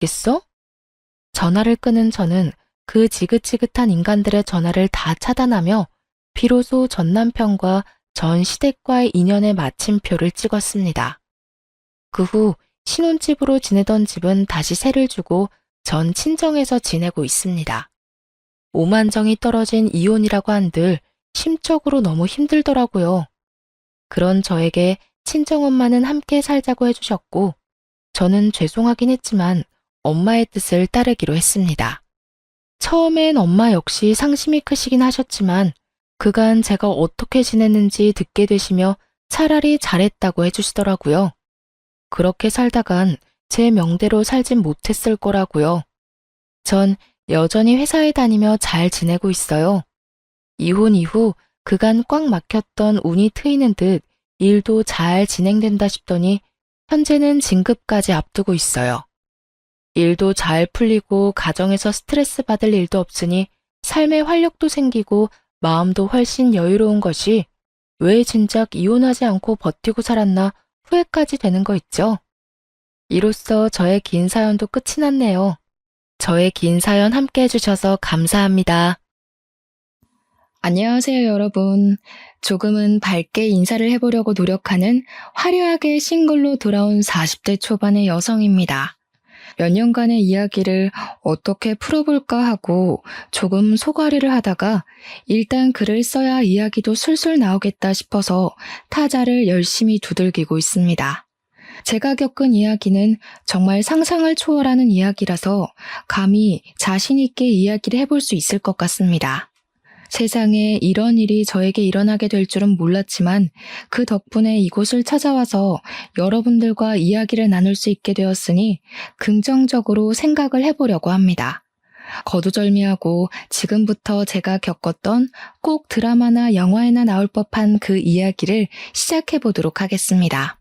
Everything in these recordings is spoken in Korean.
있겠어? 전화를 끄는 저는 그 지긋지긋한 인간들의 전화를 다 차단하며 비로소 전 남편과 전 시댁과의 인연의 마침표를 찍었습니다. 그 후 신혼집으로 지내던 집은 다시 세를 주고 전 친정에서 지내고 있습니다. 오만정이 떨어진 이혼이라고 한들 심적으로 너무 힘들더라고요. 그런 저에게 친정엄마는 함께 살자고 해주셨고 저는 죄송하긴 했지만 엄마의 뜻을 따르기로 했습니다. 처음엔 엄마 역시 상심이 크시긴 하셨지만 그간 제가 어떻게 지냈는지 듣게 되시며 차라리 잘했다고 해주시더라고요. 그렇게 살다간 제 명대로 살진 못했을 거라고요. 전 여전히 회사에 다니며 잘 지내고 있어요. 이혼 이후 그간 꽉 막혔던 운이 트이는 듯 일도 잘 진행된다 싶더니 현재는 진급까지 앞두고 있어요. 일도 잘 풀리고 가정에서 스트레스 받을 일도 없으니 삶에 활력도 생기고 마음도 훨씬 여유로운 것이 왜 진작 이혼하지 않고 버티고 살았나 후회까지 되는 거 있죠? 이로써 저의 긴 사연도 끝이 났네요. 저의 긴 사연 함께 해주셔서 감사합니다. 안녕하세요, 여러분. 조금은 밝게 인사를 해보려고 노력하는 화려하게 싱글로 돌아온 40대 초반의 여성입니다. 몇 년간의 이야기를 어떻게 풀어볼까 하고 조금 소가리를 하다가 일단 글을 써야 이야기도 술술 나오겠다 싶어서 타자를 열심히 두들기고 있습니다. 제가 겪은 이야기는 정말 상상을 초월하는 이야기라서 감히 자신 있게 이야기를 해볼 수 있을 것 같습니다. 세상에 이런 일이 저에게 일어나게 될 줄은 몰랐지만 그 덕분에 이곳을 찾아와서 여러분들과 이야기를 나눌 수 있게 되었으니 긍정적으로 생각을 해보려고 합니다. 거두절미하고 지금부터 제가 겪었던 꼭 드라마나 영화에나 나올 법한 그 이야기를 시작해보도록 하겠습니다.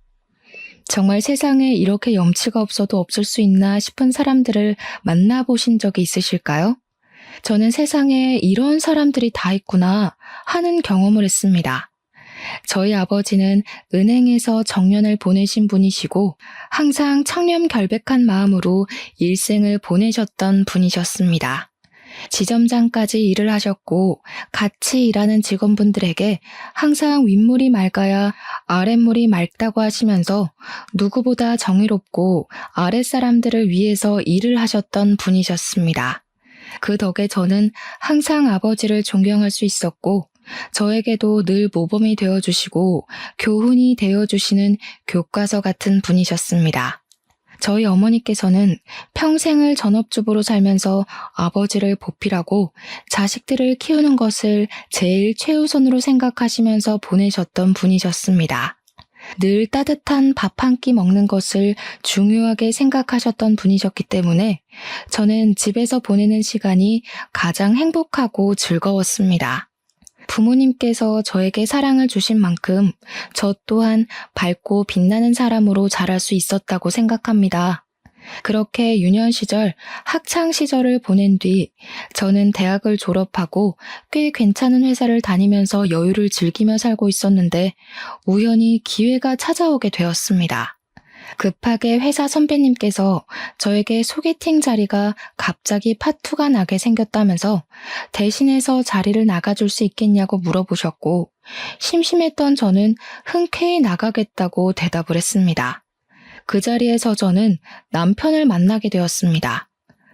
정말 세상에 이렇게 염치가 없어도 없을 수 있나 싶은 사람들을 만나보신 적이 있으실까요? 저는 세상에 이런 사람들이 다 있구나 하는 경험을 했습니다. 저희 아버지는 은행에서 정년을 보내신 분이시고 항상 청렴결백한 마음으로 일생을 보내셨던 분이셨습니다. 지점장까지 일을 하셨고 같이 일하는 직원분들에게 항상 윗물이 맑아야 아랫물이 맑다고 하시면서 누구보다 정의롭고 아랫사람들을 위해서 일을 하셨던 분이셨습니다. 그 덕에 저는 항상 아버지를 존경할 수 있었고 저에게도 늘 모범이 되어주시고 교훈이 되어주시는 교과서 같은 분이셨습니다. 저희 어머니께서는 평생을 전업주부로 살면서 아버지를 보필하고 자식들을 키우는 것을 제일 최우선으로 생각하시면서 보내셨던 분이셨습니다. 늘 따뜻한 밥 한 끼 먹는 것을 중요하게 생각하셨던 분이셨기 때문에 저는 집에서 보내는 시간이 가장 행복하고 즐거웠습니다. 부모님께서 저에게 사랑을 주신 만큼 저 또한 밝고 빛나는 사람으로 자랄 수 있었다고 생각합니다. 그렇게 유년 시절, 학창 시절을 보낸 뒤 저는 대학을 졸업하고 꽤 괜찮은 회사를 다니면서 여유를 즐기며 살고 있었는데 우연히 기회가 찾아오게 되었습니다. 급하게 회사 선배님께서 저에게 소개팅 자리가 갑자기 파투가 나게 생겼다면서 대신해서 자리를 나가줄 수 있겠냐고 물어보셨고 심심했던 저는 흔쾌히 나가겠다고 대답을 했습니다. 그 자리에서 저는 남편을 만나게 되었습니다.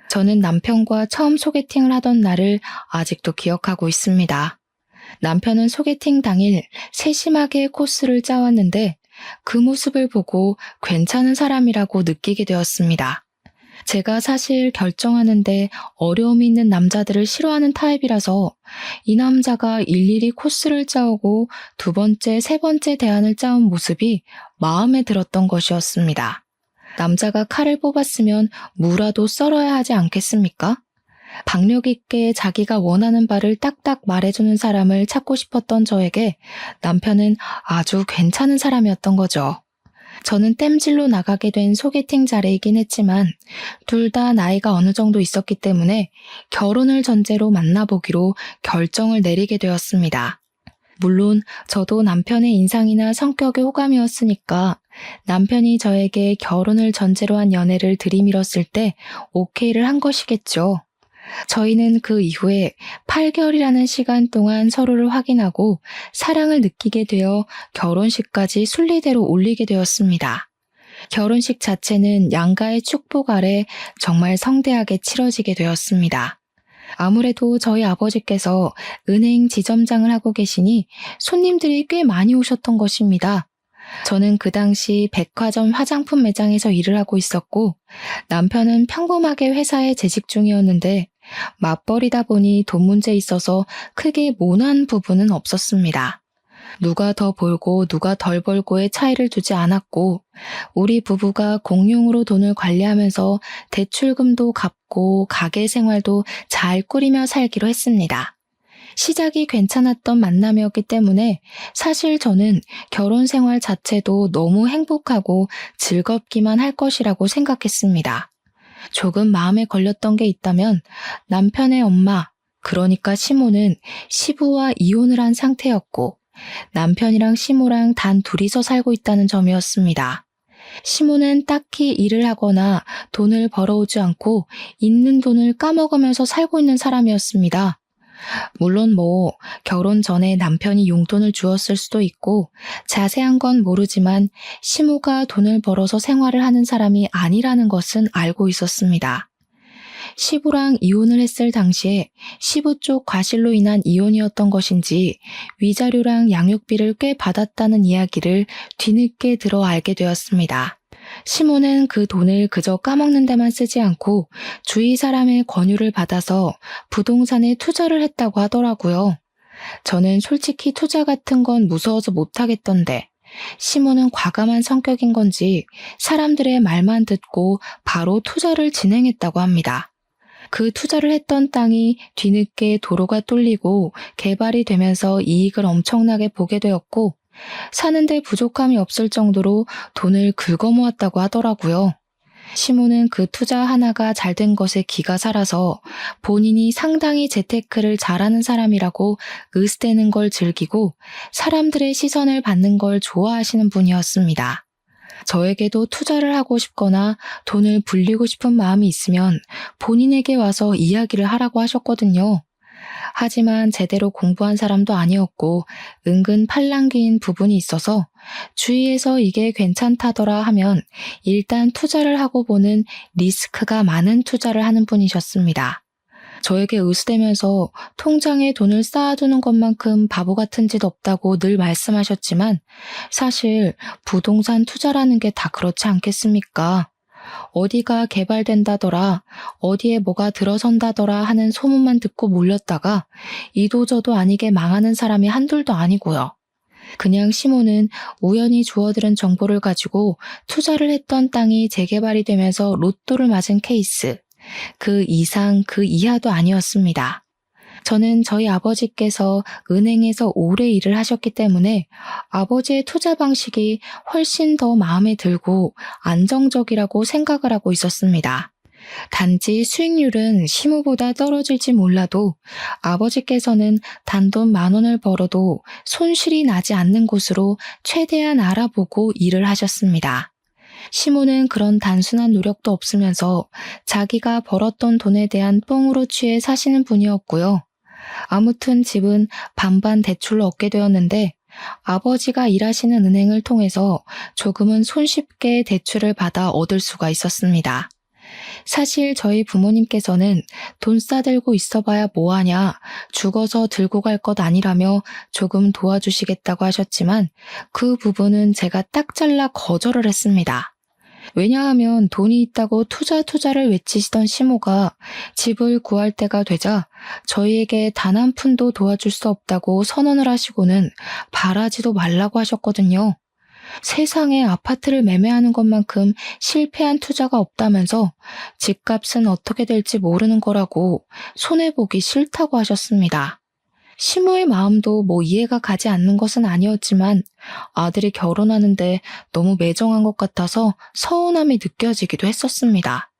저는 남편과 처음 소개팅을 하던 날을 아직도 기억하고 있습니다. 남편은 소개팅 당일 세심하게 코스를 짜왔는데 그 모습을 보고 괜찮은 사람이라고 느끼게 되었습니다. 제가 사실 결정하는데 어려움이 있는 남자들을 싫어하는 타입이라서 이 남자가 일일이 코스를 짜오고 두 번째, 세 번째 대안을 짜온 모습이 마음에 들었던 것이었습니다. 남자가 칼을 뽑았으면 무라도 썰어야 하지 않겠습니까? 박력 있게 자기가 원하는 바를 딱딱 말해주는 사람을 찾고 싶었던 저에게 남편은 아주 괜찮은 사람이었던 거죠. 저는 땜질로 나가게 된 소개팅 자리이긴 했지만 둘 다 나이가 어느 정도 있었기 때문에 결혼을 전제로 만나보기로 결정을 내리게 되었습니다. 물론 저도 남편의 인상이나 성격에 호감이었으니까 남편이 저에게 결혼을 전제로 한 연애를 들이밀었을 때 오케이를 한 것이겠죠. 저희는 그 이후에 8개월이라는 시간 동안 서로를 확인하고 사랑을 느끼게 되어 결혼식까지 순리대로 올리게 되었습니다. 결혼식 자체는 양가의 축복 아래 정말 성대하게 치러지게 되었습니다. 아무래도 저희 아버지께서 은행 지점장을 하고 계시니 손님들이 꽤 많이 오셨던 것입니다. 저는 그 당시 백화점 화장품 매장에서 일을 하고 있었고 남편은 평범하게 회사에 재직 중이었는데 맞벌이다 보니 돈 문제에 있어서 크게 모난 부분은 없었습니다. 누가 더 벌고 누가 덜 벌고의 차이를 두지 않았고 우리 부부가 공용으로 돈을 관리하면서 대출금도 갚고 가게 생활도 잘 꾸리며 살기로 했습니다. 시작이 괜찮았던 만남이었기 때문에 사실 저는 결혼 생활 자체도 너무 행복하고 즐겁기만 할 것이라고 생각했습니다. 조금 마음에 걸렸던 게 있다면 남편의 엄마, 그러니까 시모는 시부와 이혼을 한 상태였고 남편이랑 시모랑 단 둘이서 살고 있다는 점이었습니다. 시모는 딱히 일을 하거나 돈을 벌어오지 않고 있는 돈을 까먹으면서 살고 있는 사람이었습니다. 물론 결혼 전에 남편이 용돈을 주었을 수도 있고 자세한 건 모르지만 시모가 돈을 벌어서 생활을 하는 사람이 아니라는 것은 알고 있었습니다. 시부랑 이혼을 했을 당시에 시부 쪽 과실로 인한 이혼이었던 것인지 위자료랑 양육비를 꽤 받았다는 이야기를 뒤늦게 들어 알게 되었습니다. 시모는 그 돈을 그저 까먹는 데만 쓰지 않고 주위 사람의 권유를 받아서 부동산에 투자를 했다고 하더라고요. 저는 솔직히 투자 같은 건 무서워서 못하겠던데 시모는 과감한 성격인 건지 사람들의 말만 듣고 바로 투자를 진행했다고 합니다. 그 투자를 했던 땅이 뒤늦게 도로가 뚫리고 개발이 되면서 이익을 엄청나게 보게 되었고 사는데 부족함이 없을 정도로 돈을 긁어모았다고 하더라고요. 시모는 그 투자 하나가 잘 된 것에 기가 살아서 본인이 상당히 재테크를 잘하는 사람이라고 으스대는 걸 즐기고 사람들의 시선을 받는 걸 좋아하시는 분이었습니다. 저에게도 투자를 하고 싶거나 돈을 불리고 싶은 마음이 있으면 본인에게 와서 이야기를 하라고 하셨거든요. 하지만 제대로 공부한 사람도 아니었고 은근 팔랑귀인 부분이 있어서 주위에서 이게 괜찮다더라 하면 일단 투자를 하고 보는 리스크가 많은 투자를 하는 분이셨습니다. 저에게 으스대면서 통장에 돈을 쌓아두는 것만큼 바보 같은 짓 없다고 늘 말씀하셨지만 사실 부동산 투자라는 게 다 그렇지 않겠습니까? 어디가 개발된다더라, 어디에 뭐가 들어선다더라 하는 소문만 듣고 몰렸다가 이도저도 아니게 망하는 사람이 한둘도 아니고요. 그냥 시모는 우연히 주워들은 정보를 가지고 투자를 했던 땅이 재개발이 되면서 로또를 맞은 케이스, 그 이상 그 이하도 아니었습니다. 저는 저희 아버지께서 은행에서 오래 일을 하셨기 때문에 아버지의 투자 방식이 훨씬 더 마음에 들고 안정적이라고 생각을 하고 있었습니다. 단지 수익률은 시무보다 떨어질지 몰라도 아버지께서는 단돈 10,000원을 벌어도 손실이 나지 않는 곳으로 최대한 알아보고 일을 하셨습니다. 시모는 그런 단순한 노력도 없으면서 자기가 벌었던 돈에 대한 뽕으로 취해 사시는 분이었고요. 아무튼 집은 반반 대출로 얻게 되었는데 아버지가 일하시는 은행을 통해서 조금은 손쉽게 대출을 받아 얻을 수가 있었습니다. 사실 저희 부모님께서는 돈 싸들고 있어봐야 뭐하냐, 죽어서 들고 갈 것 아니라며 조금 도와주시겠다고 하셨지만 그 부분은 제가 딱 잘라 거절을 했습니다. 왜냐하면 돈이 있다고 투자를 외치시던 시모가 집을 구할 때가 되자 저희에게 단 한 푼도 도와줄 수 없다고 선언을 하시고는 바라지도 말라고 하셨거든요. 세상에 아파트를 매매하는 것만큼 실패한 투자가 없다면서 집값은 어떻게 될지 모르는 거라고 손해보기 싫다고 하셨습니다. 시모의 마음도 이해가 가지 않는 것은 아니었지만 아들이 결혼하는데 너무 매정한 것 같아서 서운함이 느껴지기도 했었습니다.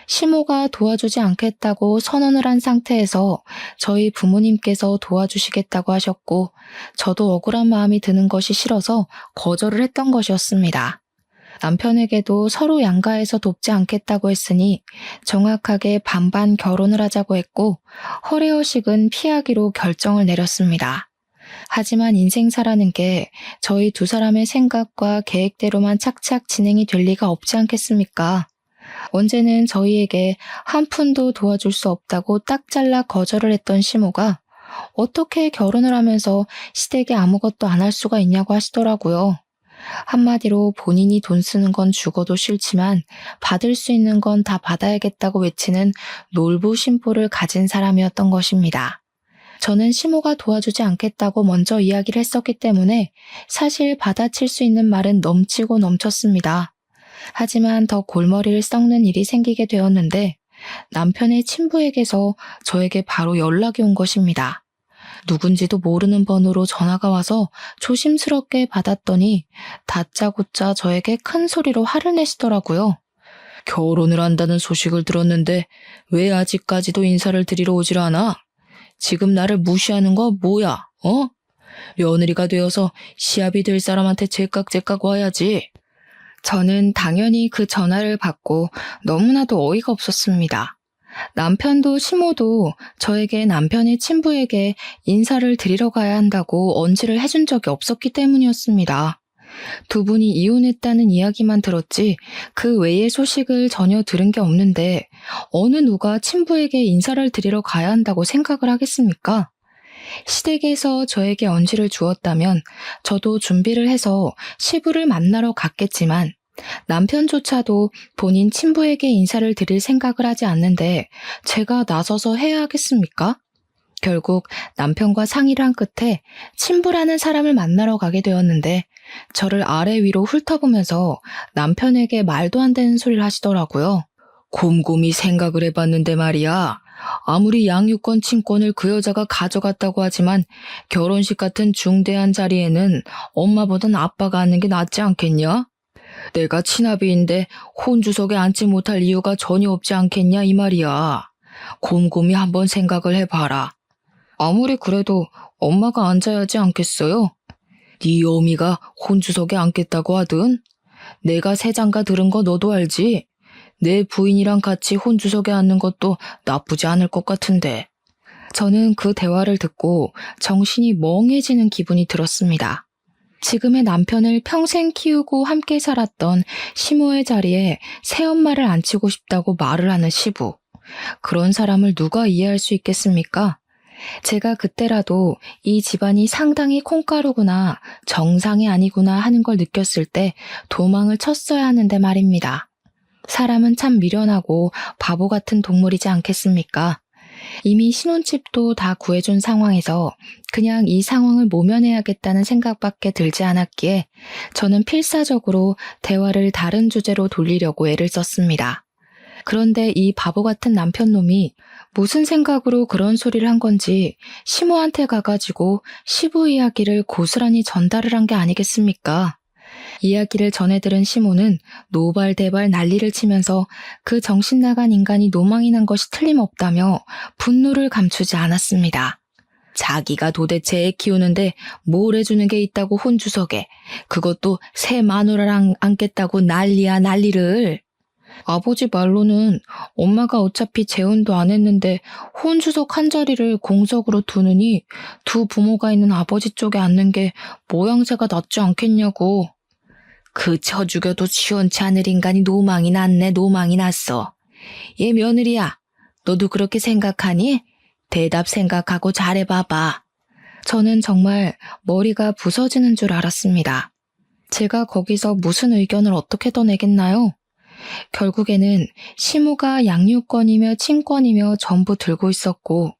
시모가 도와주지 않겠다고 선언을 한 상태에서 저희 부모님께서 도와주시겠다고 하셨고 저도 억울한 마음이 드는 것이 싫어서 거절을 했던 것이었습니다. 남편에게도 서로 양가해서 돕지 않겠다고 했으니 정확하게 반반 결혼을 하자고 했고 허례허식은 피하기로 결정을 내렸습니다. 하지만 인생사라는 게 저희 두 사람의 생각과 계획대로만 착착 진행이 될 리가 없지 않겠습니까? 언제는 저희에게 한 푼도 도와줄 수 없다고 딱 잘라 거절을 했던 시모가 어떻게 결혼을 하면서 시댁에 아무것도 안 할 수가 있냐고 하시더라고요. 한마디로 본인이 돈 쓰는 건 죽어도 싫지만 받을 수 있는 건 다 받아야겠다고 외치는 놀부심보를 가진 사람이었던 것입니다. 저는 시모가 도와주지 않겠다고 먼저 이야기를 했었기 때문에 사실 받아칠 수 있는 말은 넘치고 넘쳤습니다. 하지만 더 골머리를 썩는 일이 생기게 되었는데 남편의 친부에게서 저에게 바로 연락이 온 것입니다. 누군지도 모르는 번호로 전화가 와서 조심스럽게 받았더니 다짜고짜 저에게 큰 소리로 화를 내시더라고요. 결혼을 한다는 소식을 들었는데 왜 아직까지도 인사를 드리러 오질 않아? 지금 나를 무시하는 거 뭐야? 며느리가 되어서 시합이 될 사람한테 제깍제깍 와야지. 저는 당연히 그 전화를 받고 너무나도 어이가 없었습니다. 남편도 시모도 저에게 남편의 친부에게 인사를 드리러 가야 한다고 언지를 해준 적이 없었기 때문이었습니다. 두 분이 이혼했다는 이야기만 들었지 그 외의 소식을 전혀 들은 게 없는데 어느 누가 친부에게 인사를 드리러 가야 한다고 생각을 하겠습니까? 시댁에서 저에게 언지를 주었다면 저도 준비를 해서 시부를 만나러 갔겠지만 남편조차도 본인 친부에게 인사를 드릴 생각을 하지 않는데 제가 나서서 해야 하겠습니까? 결국 남편과 상의를 한 끝에 친부라는 사람을 만나러 가게 되었는데 저를 아래 위로 훑어보면서 남편에게 말도 안 되는 소리를 하시더라고요. 곰곰이 생각을 해봤는데 말이야. 아무리 양육권 친권을 그 여자가 가져갔다고 하지만 결혼식 같은 중대한 자리에는 엄마보단 아빠가 앉는 게 낫지 않겠냐? 내가 친아비인데 혼주석에 앉지 못할 이유가 전혀 없지 않겠냐 이 말이야. 곰곰이 한번 생각을 해봐라. 아무리 그래도 엄마가 앉아야 하지 않겠어요? 네 어미가 혼주석에 앉겠다고 하든 내가 새장가 들은 거 너도 알지? 내 부인이랑 같이 혼주석에 앉는 것도 나쁘지 않을 것 같은데. 저는 그 대화를 듣고 정신이 멍해지는 기분이 들었습니다. 지금의 남편을 평생 키우고 함께 살았던 시모의 자리에 새엄마를 앉히고 싶다고 말을 하는 시부. 그런 사람을 누가 이해할 수 있겠습니까? 제가 그때라도 이 집안이 상당히 콩가루구나, 정상이 아니구나 하는 걸 느꼈을 때 도망을 쳤어야 하는데 말입니다. 사람은 참 미련하고 바보 같은 동물이지 않겠습니까? 이미 신혼집도 다 구해준 상황에서 그냥 이 상황을 모면해야겠다는 생각밖에 들지 않았기에 저는 필사적으로 대화를 다른 주제로 돌리려고 애를 썼습니다. 그런데 이 바보 같은 남편놈이 무슨 생각으로 그런 소리를 한 건지 시모한테 가가지고 시부 이야기를 고스란히 전달을 한 게 아니겠습니까? 이야기를 전해 들은 시모는 노발대발 난리를 치면서 그 정신 나간 인간이 노망이 난 것이 틀림없다며 분노를 감추지 않았습니다. 자기가 도대체 애 키우는데 뭘 해주는 게 있다고 혼주석에, 그것도 새 마누라랑 앉겠다고 난리야 난리를. 아버지 말로는 엄마가 어차피 재혼도 안 했는데 혼주석 한 자리를 공석으로 두느니 두 부모가 있는 아버지 쪽에 앉는 게 모양새가 낫지 않겠냐고. 그 쳐죽여도 시원치 않을 인간이 노망이 났네. 노망이 났어. 얘 며느리야, 너도 그렇게 생각하니? 대답 생각하고 잘해봐봐. 저는 정말 머리가 부서지는 줄 알았습니다. 제가 거기서 무슨 의견을 어떻게 더 내겠나요? 결국에는 시모가 양육권이며 친권이며 전부 들고 있었고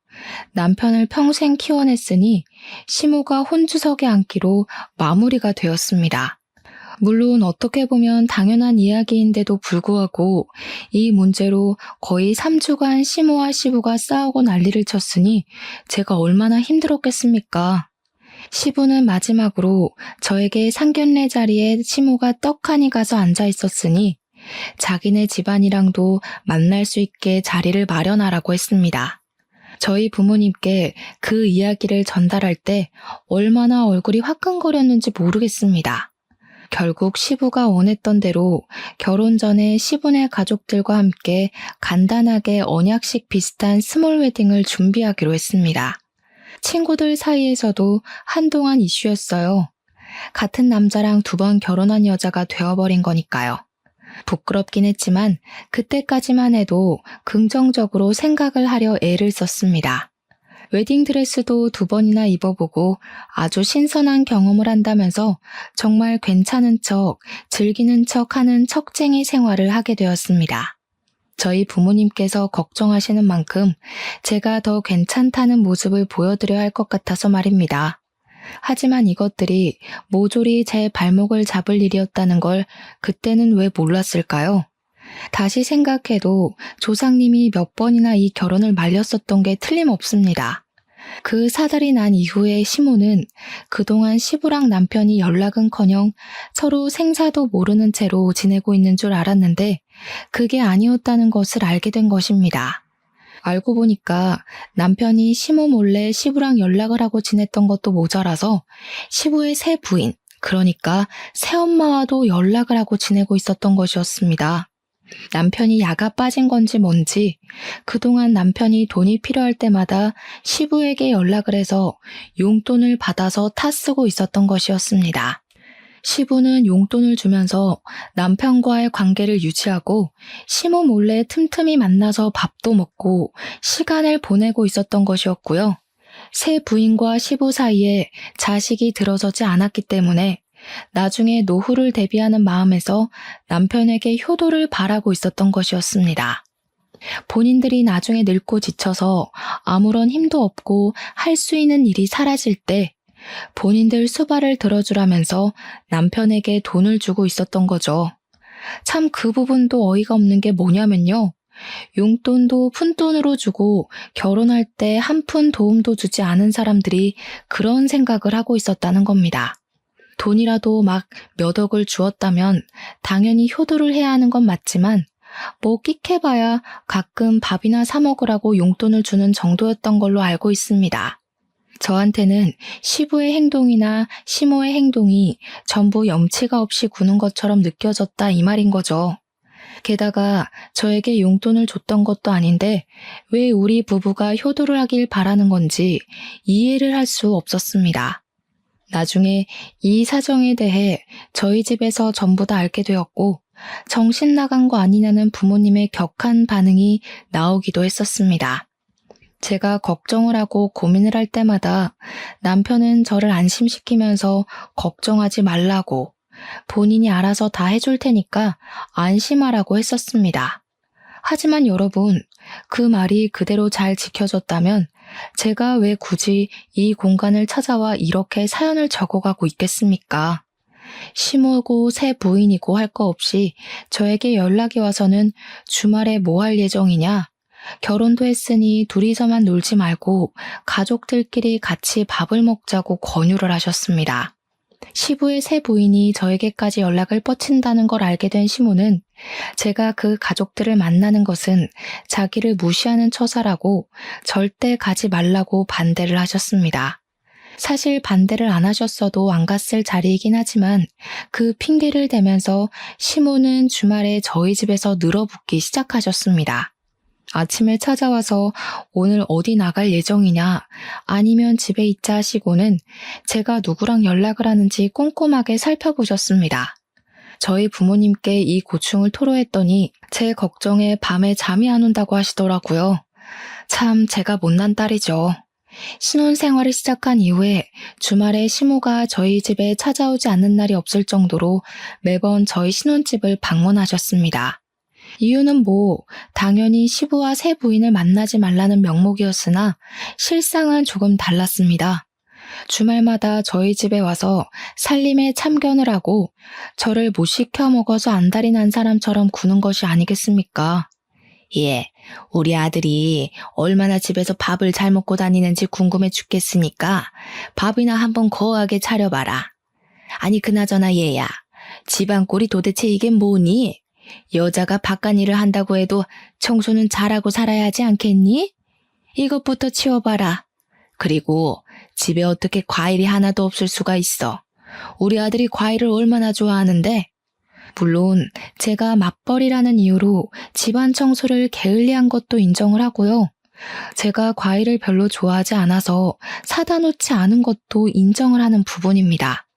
남편을 평생 키워냈으니 시모가 혼주석에 앉기로 마무리가 되었습니다. 물론 어떻게 보면 당연한 이야기인데도 불구하고 이 문제로 거의 3주간 시모와 시부가 싸우고 난리를 쳤으니 제가 얼마나 힘들었겠습니까? 시부는 마지막으로 저에게 상견례 자리에 시모가 떡하니 가서 앉아 있었으니 자기네 집안이랑도 만날 수 있게 자리를 마련하라고 했습니다. 저희 부모님께 그 이야기를 전달할 때 얼마나 얼굴이 화끈거렸는지 모르겠습니다. 결국 시부가 원했던 대로 결혼 전에 시부네 가족들과 함께 간단하게 언약식 비슷한 스몰 웨딩을 준비하기로 했습니다. 친구들 사이에서도 한동안 이슈였어요. 같은 남자랑 2번 결혼한 여자가 되어버린 거니까요. 부끄럽긴 했지만 그때까지만 해도 긍정적으로 생각을 하려 애를 썼습니다. 웨딩드레스도 2번이나 입어보고 아주 신선한 경험을 한다면서 정말 괜찮은 척, 즐기는 척 하는 척쟁이 생활을 하게 되었습니다. 저희 부모님께서 걱정하시는 만큼 제가 더 괜찮다는 모습을 보여드려야 할 것 같아서 말입니다. 하지만 이것들이 모조리 제 발목을 잡을 일이었다는 걸 그때는 왜 몰랐을까요? 다시 생각해도 조상님이 몇 번이나 이 결혼을 말렸었던 게 틀림없습니다. 그 사달이 난 이후에 시모는 그동안 시부랑 남편이 연락은커녕 서로 생사도 모르는 채로 지내고 있는 줄 알았는데 그게 아니었다는 것을 알게 된 것입니다. 알고 보니까 남편이 시모 몰래 시부랑 연락을 하고 지냈던 것도 모자라서 시부의 새 부인, 그러니까 새엄마와도 연락을 하고 지내고 있었던 것이었습니다. 남편이 야가 빠진 건지 뭔지 그동안 남편이 돈이 필요할 때마다 시부에게 연락을 해서 용돈을 받아서 타쓰고 있었던 것이었습니다. 시부는 용돈을 주면서 남편과의 관계를 유지하고 시모 몰래 틈틈이 만나서 밥도 먹고 시간을 보내고 있었던 것이었고요. 새 부인과 시부 사이에 자식이 들어서지 않았기 때문에 나중에 노후를 대비하는 마음에서 남편에게 효도를 바라고 있었던 것이었습니다. 본인들이 나중에 늙고 지쳐서 아무런 힘도 없고 할 수 있는 일이 사라질 때 본인들 수발을 들어주라면서 남편에게 돈을 주고 있었던 거죠. 참 그 부분도 어이가 없는 게 뭐냐면요. 용돈도 푼돈으로 주고 결혼할 때 한 푼 도움도 주지 않은 사람들이 그런 생각을 하고 있었다는 겁니다. 돈이라도 막 몇 억을 주었다면 당연히 효도를 해야 하는 건 맞지만 뭐 끽해봐야 가끔 밥이나 사 먹으라고 용돈을 주는 정도였던 걸로 알고 있습니다. 저한테는 시부의 행동이나 시모의 행동이 전부 염치가 없이 구는 것처럼 느껴졌다 이 말인 거죠. 게다가 저에게 용돈을 줬던 것도 아닌데 왜 우리 부부가 효도를 하길 바라는 건지 이해를 할 수 없었습니다. 나중에 이 사정에 대해 저희 집에서 전부 다 알게 되었고 정신 나간 거 아니냐는 부모님의 격한 반응이 나오기도 했었습니다. 제가 걱정을 하고 고민을 할 때마다 남편은 저를 안심시키면서 걱정하지 말라고 본인이 알아서 다 해줄 테니까 안심하라고 했었습니다. 하지만 여러분, 그 말이 그대로 잘 지켜졌다면 제가 왜 굳이 이 공간을 찾아와 이렇게 사연을 적어가고 있겠습니까? 시모고 새 부인이고 할 거 없이 저에게 연락이 와서는 주말에 뭐 할 예정이냐? 결혼도 했으니 둘이서만 놀지 말고 가족들끼리 같이 밥을 먹자고 권유를 하셨습니다. 시부의 새 부인이 저에게까지 연락을 뻗친다는 걸 알게 된 시모는 제가 그 가족들을 만나는 것은 자기를 무시하는 처사라고 절대 가지 말라고 반대를 하셨습니다. 사실 반대를 안 하셨어도 안 갔을 자리이긴 하지만 그 핑계를 대면서 시모는 주말에 저희 집에서 늘어붙기 시작하셨습니다. 아침에 찾아와서 오늘 어디 나갈 예정이냐 아니면 집에 있자 하시고는 제가 누구랑 연락을 하는지 꼼꼼하게 살펴보셨습니다. 저희 부모님께 이 고충을 토로했더니 제 걱정에 밤에 잠이 안 온다고 하시더라고요. 참 제가 못난 딸이죠. 신혼생활을 시작한 이후에 주말에 시모가 저희 집에 찾아오지 않는 날이 없을 정도로 매번 저희 신혼집을 방문하셨습니다. 이유는 당연히 시부와 새 부인을 만나지 말라는 명목이었으나 실상은 조금 달랐습니다. 주말마다 저희 집에 와서 살림에 참견을 하고 저를 못 시켜 먹어서 안달이 난 사람처럼 구는 것이 아니겠습니까? 예, 우리 아들이 얼마나 집에서 밥을 잘 먹고 다니는지 궁금해 죽겠으니까 밥이나 한번 거하게 차려봐라. 아니 그나저나 얘야, 집안 꼴이 도대체 이게 뭐니? 여자가 바깥일을 한다고 해도 청소는 잘하고 살아야 하지 않겠니? 이것부터 치워봐라. 그리고 집에 어떻게 과일이 하나도 없을 수가 있어. 우리 아들이 과일을 얼마나 좋아하는데. 물론 제가 맞벌이라는 이유로 집안 청소를 게을리한 것도 인정을 하고요. 제가 과일을 별로 좋아하지 않아서 사다 놓지 않은 것도 인정을 하는 부분입니다.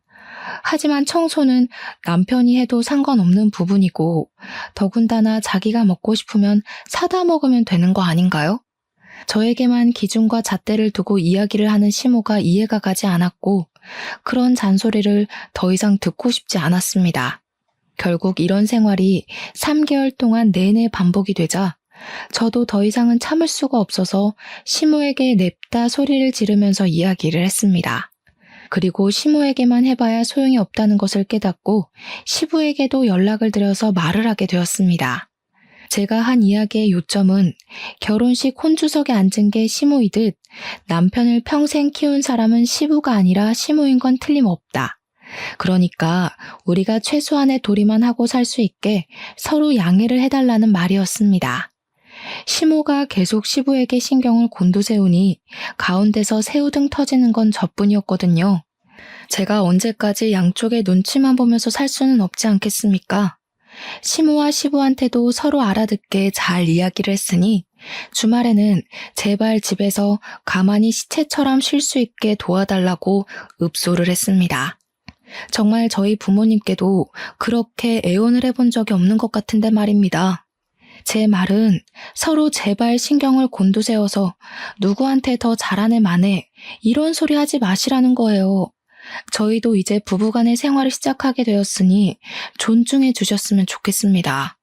하지만 청소는 남편이 해도 상관없는 부분이고, 더군다나 자기가 먹고 싶으면 사다 먹으면 되는 거 아닌가요? 저에게만 기준과 잣대를 두고 이야기를 하는 시모가 이해가 가지 않았고, 그런 잔소리를 더 이상 듣고 싶지 않았습니다. 결국 이런 생활이 3개월 동안 내내 반복이 되자 저도 더 이상은 참을 수가 없어서 시모에게 냅다 소리를 지르면서 이야기를 했습니다. 그리고 시모에게만 해봐야 소용이 없다는 것을 깨닫고 시부에게도 연락을 드려서 말을 하게 되었습니다. 제가 한 이야기의 요점은 결혼식 혼주석에 앉은 게 시모이듯 남편을 평생 키운 사람은 시부가 아니라 시모인 건 틀림없다. 그러니까 우리가 최소한의 도리만 하고 살 수 있게 서로 양해를 해달라는 말이었습니다. 시모가 계속 시부에게 신경을 곤두세우니 가운데서 새우등 터지는 건 저뿐이었거든요. 제가 언제까지 양쪽의 눈치만 보면서 살 수는 없지 않겠습니까? 시모와 시부한테도 서로 알아듣게 잘 이야기를 했으니 주말에는 제발 집에서 가만히 시체처럼 쉴 수 있게 도와달라고 읍소를 했습니다. 정말 저희 부모님께도 그렇게 애원을 해본 적이 없는 것 같은데 말입니다. 제 말은 서로 제발 신경을 곤두세워서 누구한테 더 잘하네 마네 이런 소리 하지 마시라는 거예요. 저희도 이제 부부간의 생활을 시작하게 되었으니 존중해 주셨으면 좋겠습니다.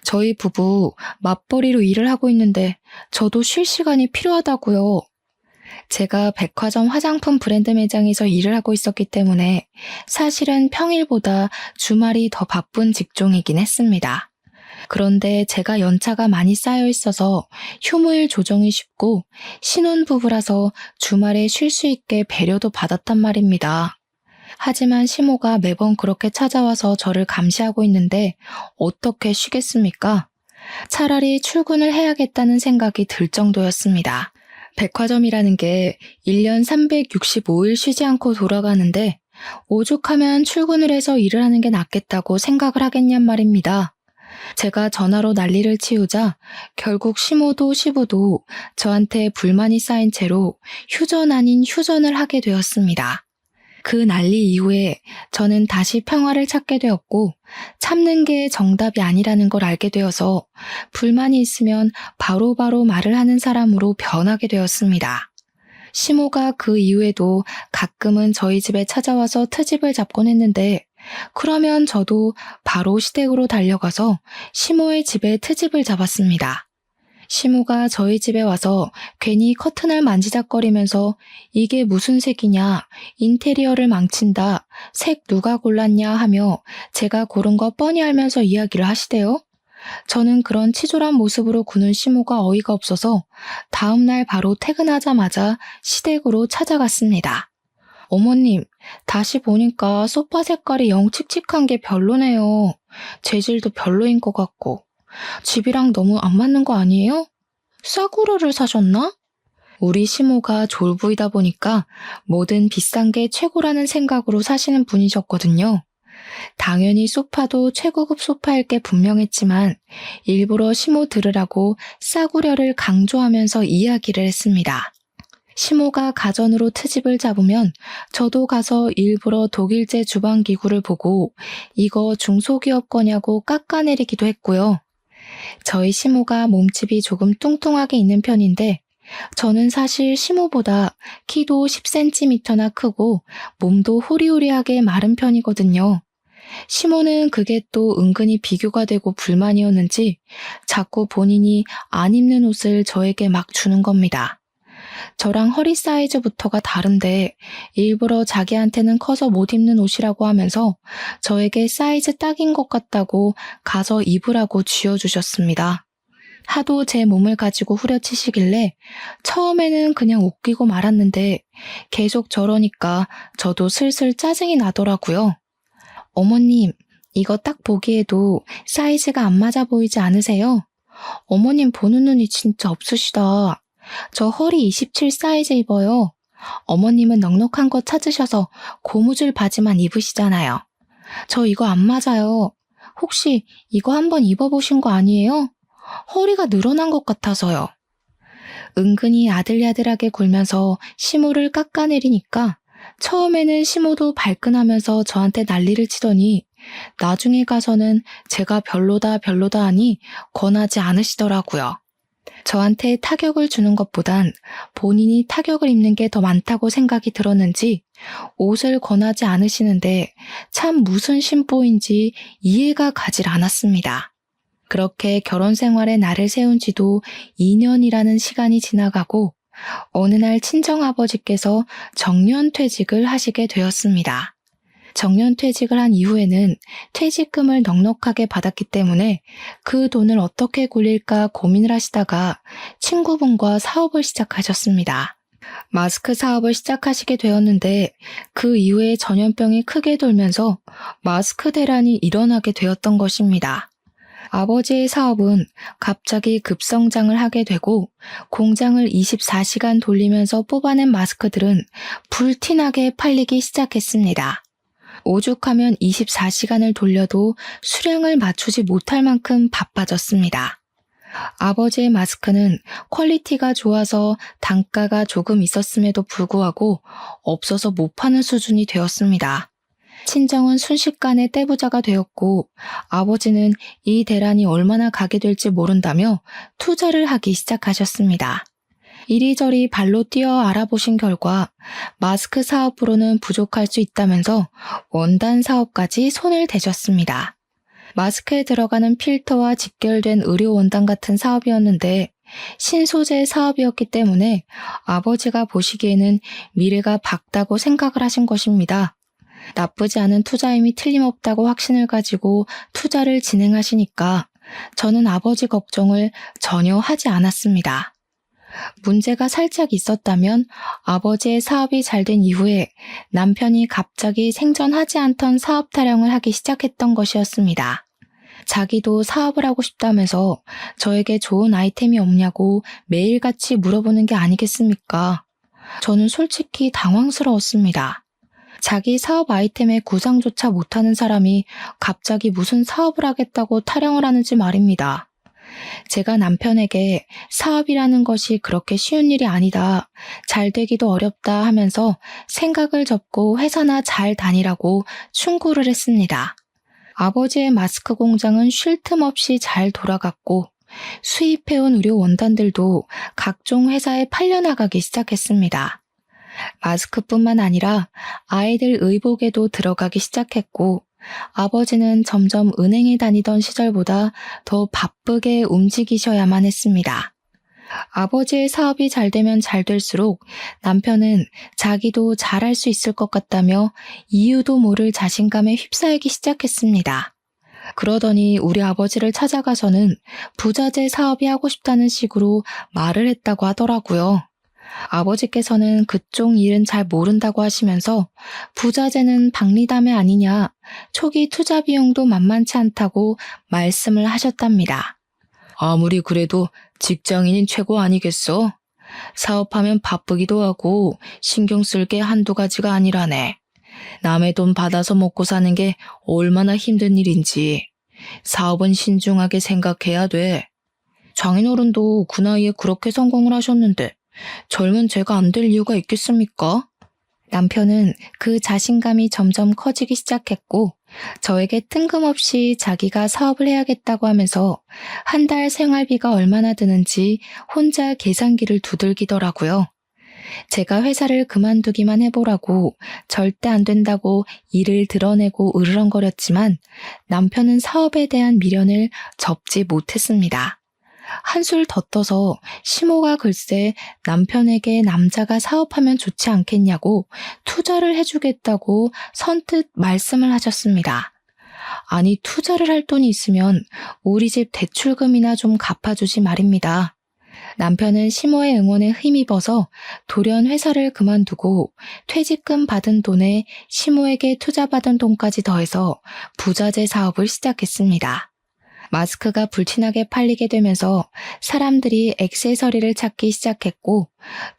저희 부부 맞벌이로 일을 하고 있는데 저도 쉴 시간이 필요하다고요. 제가 백화점 화장품 브랜드 매장에서 일을 하고 있었기 때문에 사실은 평일보다 주말이 더 바쁜 직종이긴 했습니다. 그런데 제가 연차가 많이 쌓여 있어서 휴무일 조정이 쉽고 신혼부부라서 주말에 쉴 수 있게 배려도 받았단 말입니다. 하지만 시모가 매번 그렇게 찾아와서 저를 감시하고 있는데 어떻게 쉬겠습니까? 차라리 출근을 해야겠다는 생각이 들 정도였습니다. 백화점이라는 게 1년 365일 쉬지 않고 돌아가는데 오죽하면 출근을 해서 일을 하는 게 낫겠다고 생각을 하겠냔 말입니다. 제가 전화로 난리를 치우자 결국 시모도 시부도 저한테 불만이 쌓인 채로 휴전 아닌 휴전을 하게 되었습니다. 그 난리 이후에 저는 다시 평화를 찾게 되었고 참는 게 정답이 아니라는 걸 알게 되어서 불만이 있으면 바로바로 말을 하는 사람으로 변하게 되었습니다. 시모가 그 이후에도 가끔은 저희 집에 찾아와서 트집을 잡곤 했는데 그러면 저도 바로 시댁으로 달려가서 시모의 집에 트집을 잡았습니다. 시모가 저희 집에 와서 괜히 커튼을 만지작거리면서 이게 무슨 색이냐, 인테리어를 망친다, 색 누가 골랐냐 하며 제가 고른 거 뻔히 알면서 이야기를 하시대요. 저는 그런 치졸한 모습으로 구는 시모가 어이가 없어서 다음날 바로 퇴근하자마자 시댁으로 찾아갔습니다. 어머님, 다시 보니까 소파 색깔이 영 칙칙한 게 별로네요. 재질도 별로인 것 같고. 집이랑 너무 안 맞는 거 아니에요? 싸구려를 사셨나? 우리 시모가 졸부이다 보니까 뭐든 비싼 게 최고라는 생각으로 사시는 분이셨거든요. 당연히 소파도 최고급 소파일 게 분명했지만 일부러 시모 들으라고 싸구려를 강조하면서 이야기를 했습니다. 시모가 가전으로 트집을 잡으면 저도 가서 일부러 독일제 주방기구를 보고 이거 중소기업 거냐고 깎아내리기도 했고요. 저희 시모가 몸집이 조금 뚱뚱하게 있는 편인데 저는 사실 시모보다 키도 10cm나 크고 몸도 호리호리하게 마른 편이거든요. 시모는 그게 또 은근히 비교가 되고 불만이었는지 자꾸 본인이 안 입는 옷을 저에게 막 주는 겁니다. 저랑 허리 사이즈부터가 다른데 일부러 자기한테는 커서 못 입는 옷이라고 하면서 저에게 사이즈 딱인 것 같다고 가서 입으라고 쥐어주셨습니다. 하도 제 몸을 가지고 후려치시길래 처음에는 그냥 웃기고 말았는데 계속 저러니까 저도 슬슬 짜증이 나더라고요. 어머님, 이거 딱 보기에도 사이즈가 안 맞아 보이지 않으세요? 어머님 보는 눈이 진짜 없으시다. 저 허리 27 사이즈 입어요. 어머님은 넉넉한 거 찾으셔서 고무줄 바지만 입으시잖아요. 저 이거 안 맞아요. 혹시 이거 한번 입어보신 거 아니에요? 허리가 늘어난 것 같아서요. 은근히 아들야들하게 굴면서 시모를 깎아내리니까 처음에는 시모도 발끈하면서 저한테 난리를 치더니 나중에 가서는 제가 별로다 별로다 하니 권하지 않으시더라고요. 저한테 타격을 주는 것보단 본인이 타격을 입는 게 더 많다고 생각이 들었는지 옷을 권하지 않으시는데 참 무슨 심보인지 이해가 가질 않았습니다. 그렇게 결혼 생활에 날을 세운 지도 2년이라는 시간이 지나가고 어느 날 친정아버지께서 정년퇴직을 하시게 되었습니다. 정년퇴직을 한 이후에는 퇴직금을 넉넉하게 받았기 때문에 그 돈을 어떻게 굴릴까 고민을 하시다가 친구분과 사업을 시작하셨습니다. 마스크 사업을 시작하시게 되었는데 그 이후에 전염병이 크게 돌면서 마스크 대란이 일어나게 되었던 것입니다. 아버지의 사업은 갑자기 급성장을 하게 되고 공장을 24시간 돌리면서 뽑아낸 마스크들은 불티나게 팔리기 시작했습니다. 오죽하면 24시간을 돌려도 수량을 맞추지 못할 만큼 바빠졌습니다. 아버지의 마스크는 퀄리티가 좋아서 단가가 조금 있었음에도 불구하고 없어서 못 파는 수준이 되었습니다. 친정은 순식간에 떼부자가 되었고 아버지는 이 대란이 얼마나 가게 될지 모른다며 투자를 하기 시작하셨습니다. 이리저리 발로 뛰어 알아보신 결과 마스크 사업으로는 부족할 수 있다면서 원단 사업까지 손을 대셨습니다. 마스크에 들어가는 필터와 직결된 의료 원단 같은 사업이었는데 신소재 사업이었기 때문에 아버지가 보시기에는 미래가 밝다고 생각을 하신 것입니다. 나쁘지 않은 투자임이 틀림없다고 확신을 가지고 투자를 진행하시니까 저는 아버지 걱정을 전혀 하지 않았습니다. 문제가 살짝 있었다면 아버지의 사업이 잘 된 이후에 남편이 갑자기 생전하지 않던 사업 타령을 하기 시작했던 것이었습니다. 자기도 사업을 하고 싶다면서 저에게 좋은 아이템이 없냐고 매일같이 물어보는 게 아니겠습니까? 저는 솔직히 당황스러웠습니다. 자기 사업 아이템의 구상조차 못하는 사람이 갑자기 무슨 사업을 하겠다고 타령을 하는지 말입니다. 제가 남편에게 사업이라는 것이 그렇게 쉬운 일이 아니다, 잘 되기도 어렵다 하면서 생각을 접고 회사나 잘 다니라고 충고를 했습니다. 아버지의 마스크 공장은 쉴 틈 없이 잘 돌아갔고 수입해온 의료 원단들도 각종 회사에 팔려나가기 시작했습니다. 마스크뿐만 아니라 아이들 의복에도 들어가기 시작했고 아버지는 점점 은행에 다니던 시절보다 더 바쁘게 움직이셔야만 했습니다. 아버지의 사업이 잘 되면 잘 될수록 남편은 자기도 잘할 수 있을 것 같다며 이유도 모를 자신감에 휩싸이기 시작했습니다. 그러더니 우리 아버지를 찾아가서는 부자재 사업이 하고 싶다는 식으로 말을 했다고 하더라고요. 아버지께서는 그쪽 일은 잘 모른다고 하시면서 부자재는 박리담회 아니냐, 초기 투자 비용도 만만치 않다고 말씀을 하셨답니다. 아무리 그래도 직장인인 최고 아니겠어? 사업하면 바쁘기도 하고 신경 쓸 게 한두 가지가 아니라네. 남의 돈 받아서 먹고 사는 게 얼마나 힘든 일인지 사업은 신중하게 생각해야 돼. 장인어른도 그 나이에 그렇게 성공을 하셨는데 젊은 제가 안 될 이유가 있겠습니까? 남편은 그 자신감이 점점 커지기 시작했고 저에게 뜬금없이 자기가 사업을 해야겠다고 하면서 한 달 생활비가 얼마나 드는지 혼자 계산기를 두들기더라고요. 제가 회사를 그만두기만 해보라고 절대 안 된다고 일을 드러내고 으르렁거렸지만 남편은 사업에 대한 미련을 접지 못했습니다. 한술 더 떠서 시모가 글쎄 남편에게 남자가 사업하면 좋지 않겠냐고 투자를 해주겠다고 선뜻 말씀을 하셨습니다. 아니, 투자를 할 돈이 있으면 우리 집 대출금이나 좀 갚아주지 말입니다. 남편은 시모의 응원에 힘입어서 돌연 회사를 그만두고 퇴직금 받은 돈에 시모에게 투자받은 돈까지 더해서 부자재 사업을 시작했습니다. 마스크가 불티나게 팔리게 되면서 사람들이 액세서리를 찾기 시작했고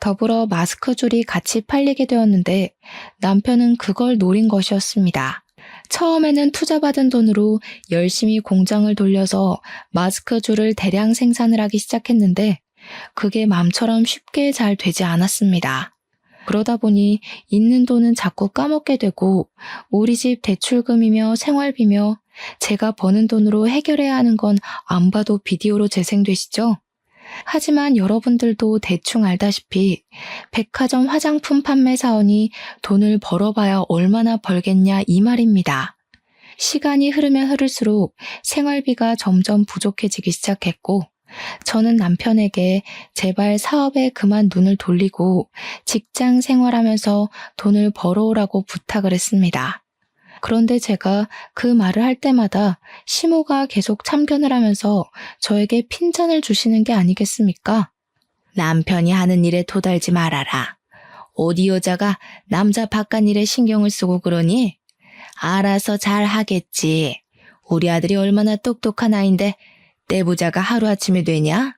더불어 마스크 줄이 같이 팔리게 되었는데 남편은 그걸 노린 것이었습니다. 처음에는 투자받은 돈으로 열심히 공장을 돌려서 마스크 줄을 대량 생산을 하기 시작했는데 그게 맘처럼 쉽게 잘 되지 않았습니다. 그러다 보니 있는 돈은 자꾸 까먹게 되고 우리 집 대출금이며 생활비며 제가 버는 돈으로 해결해야 하는 건 안 봐도 비디오로 재생되시죠? 하지만 여러분들도 대충 알다시피 백화점 화장품 판매 사원이 돈을 벌어봐야 얼마나 벌겠냐 이 말입니다. 시간이 흐르면 흐를수록 생활비가 점점 부족해지기 시작했고 저는 남편에게 제발 사업에 그만 눈을 돌리고 직장 생활하면서 돈을 벌어오라고 부탁을 했습니다. 그런데 제가 그 말을 할 때마다 시모가 계속 참견을 하면서 저에게 핀잔을 주시는 게 아니겠습니까? 남편이 하는 일에 토달지 말아라. 어디 여자가 남자 바깥 일에 신경을 쓰고 그러니? 알아서 잘 하겠지. 우리 아들이 얼마나 똑똑한 아인데 떼부자가 하루아침에 되냐?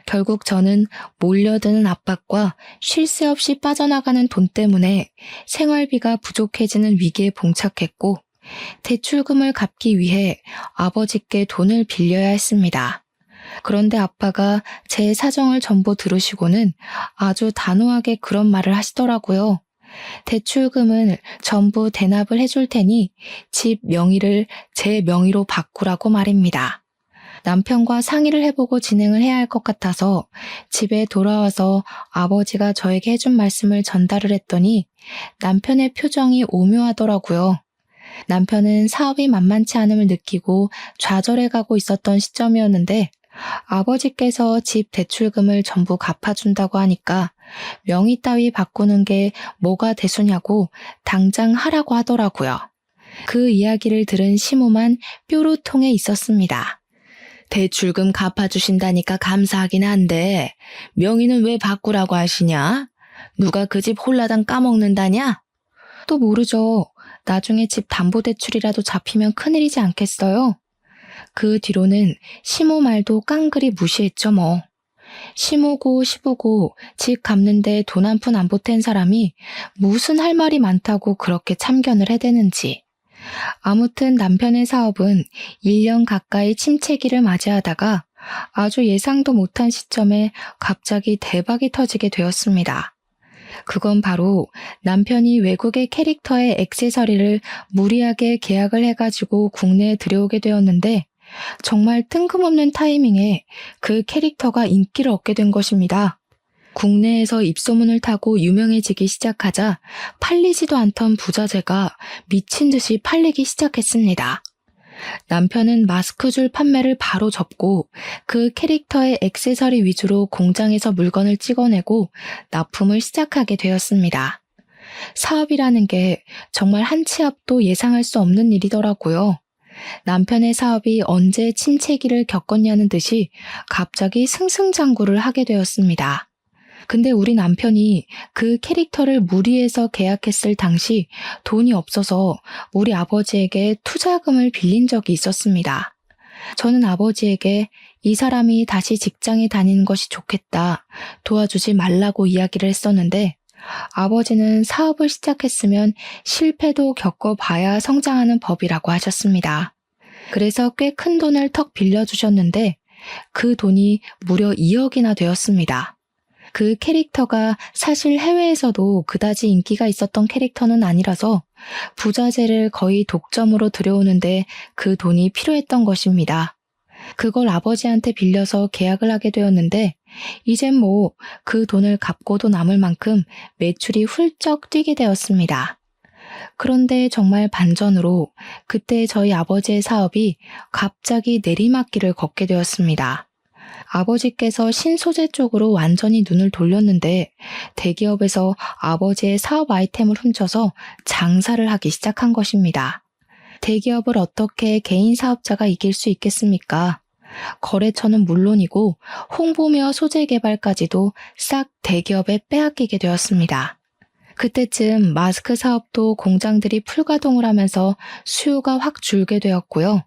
결국 저는 몰려드는 압박과 쉴 새 없이 빠져나가는 돈 때문에 생활비가 부족해지는 위기에 봉착했고 대출금을 갚기 위해 아버지께 돈을 빌려야 했습니다. 그런데 아빠가 제 사정을 전부 들으시고는 아주 단호하게 그런 말을 하시더라고요. 대출금을 전부 대납을 해줄 테니 집 명의를 제 명의로 바꾸라고 말입니다. 남편과 상의를 해보고 진행을 해야 할 것 같아서 집에 돌아와서 아버지가 저에게 해준 말씀을 전달을 했더니 남편의 표정이 오묘하더라고요. 남편은 사업이 만만치 않음을 느끼고 좌절해가고 있었던 시점이었는데 아버지께서 집 대출금을 전부 갚아준다고 하니까 명의 따위 바꾸는 게 뭐가 대수냐고 당장 하라고 하더라고요. 그 이야기를 들은 시모만 뾰루통에 있었습니다. 대출금 갚아주신다니까 감사하긴 한데 명의는 왜 바꾸라고 하시냐? 누가 그 집 홀라당 까먹는다냐? 또 모르죠. 나중에 집 담보대출이라도 잡히면 큰일이지 않겠어요? 그 뒤로는 시모 말도 깡그리 무시했죠 뭐. 시모고 시부고 집 갚는데 돈 한 푼 안 보탠 사람이 무슨 할 말이 많다고 그렇게 참견을 해대는지. 아무튼 남편의 사업은 1년 가까이 침체기를 맞이하다가 아주 예상도 못한 시점에 갑자기 대박이 터지게 되었습니다. 그건 바로 남편이 외국의 캐릭터의 액세서리를 무리하게 계약을 해가지고 국내에 들여오게 되었는데 정말 뜬금없는 타이밍에 그 캐릭터가 인기를 얻게 된 것입니다. 국내에서 입소문을 타고 유명해지기 시작하자 팔리지도 않던 부자재가 미친 듯이 팔리기 시작했습니다. 남편은 마스크줄 판매를 바로 접고 그 캐릭터의 액세서리 위주로 공장에서 물건을 찍어내고 납품을 시작하게 되었습니다. 사업이라는 게 정말 한 치 앞도 예상할 수 없는 일이더라고요. 남편의 사업이 언제 침체기를 겪었냐는 듯이 갑자기 승승장구를 하게 되었습니다. 근데 우리 남편이 그 캐릭터를 무리해서 계약했을 당시 돈이 없어서 우리 아버지에게 투자금을 빌린 적이 있었습니다. 저는 아버지에게 이 사람이 다시 직장에 다니는 것이 좋겠다, 도와주지 말라고 이야기를 했었는데 아버지는 사업을 시작했으면 실패도 겪어봐야 성장하는 법이라고 하셨습니다. 그래서 꽤 큰 돈을 턱 빌려주셨는데 그 돈이 무려 2억이나 되었습니다. 그 캐릭터가 사실 해외에서도 그다지 인기가 있었던 캐릭터는 아니라서 부자재를 거의 독점으로 들여오는데 그 돈이 필요했던 것입니다. 그걸 아버지한테 빌려서 계약을 하게 되었는데 이젠 뭐 그 돈을 갚고도 남을 만큼 매출이 훌쩍 뛰게 되었습니다. 그런데 정말 반전으로 그때 저희 아버지의 사업이 갑자기 내리막길을 걷게 되었습니다. 아버지께서 신소재 쪽으로 완전히 눈을 돌렸는데 대기업에서 아버지의 사업 아이템을 훔쳐서 장사를 하기 시작한 것입니다. 대기업을 어떻게 개인 사업자가 이길 수 있겠습니까? 거래처는 물론이고 홍보며 소재 개발까지도 싹 대기업에 빼앗기게 되었습니다. 그때쯤 마스크 사업도 공장들이 풀가동을 하면서 수요가 확 줄게 되었고요.